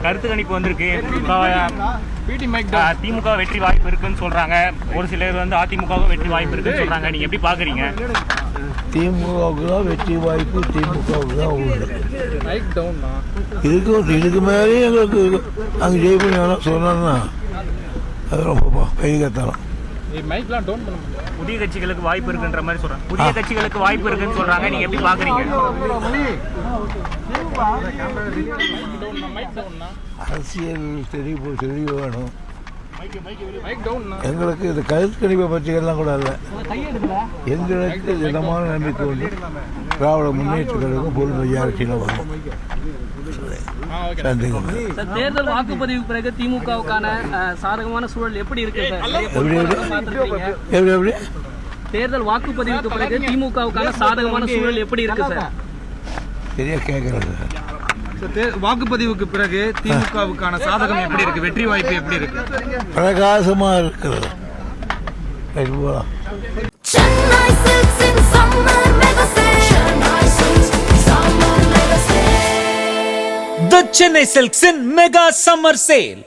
கருத்து கணிப்பு வந்திருக்கு. திமுக வெற்றி வாய்ப்பு இருக்குன்னு சொல்றாங்க. ஒரு சிலர் வந்து அதிமுகவும் வெற்றி வாய்ப்பு இருக்குன்னு சொல்றாங்க. நீங்க எப்படி பாக்குறீங்க? திமுகவுக்கு தான் வெற்றி வாய்ப்பு, திமுகவுக்கு தான் உண்டு. இதுக்கு மேலேயும் எங்களுக்கு அங்கே ஜெயிப்போம் சொன்னா அது ரொம்ப கைகத்தலாம். புதிய கட்சிகளுக்கு வாய்ப்பு இருக்குன்ற மாதிரி சொல்றாங்க. புதிய கட்சிகளுக்கு வாய்ப்பு இருக்குன்னு சொல்றாங்க. நீங்க எப்படி பாக்குறீங்க? அரசியல் தெளிவு வேணும் எங்களுக்கு. இந்த கருத்து கணிப்பை பற்றிகள்லாம் கூட இல்லை. எங்களுக்கு திடமான நம்பிக்கை உண்டு. திராவிட முன்னேற்ற கழகம் பொருள் மெஜாரிட்டியில் வரும். தேர்தல் வாக்குப்பதிவுக்கு பிறகு திமுகவுக்கான சாதகமான சூழல் எப்படி இருக்கு? எப்படி தேர்தல் வாக்குப்பதிவுக்கு பிறகு திமுகவுக்கான சாதகமான சூழல் எப்படி இருக்கு சார்? சரியா கேட்கறது. வாக்குப்பதிவுக்கு பிறகு திமுகவுக்கான சாதகம் எப்படி இருக்கு? வெற்றி வாய்ப்பு எப்படி இருக்கு? பிரகாசமா இருக்கிறது. The Chennai Silks in Mega Summer Sale.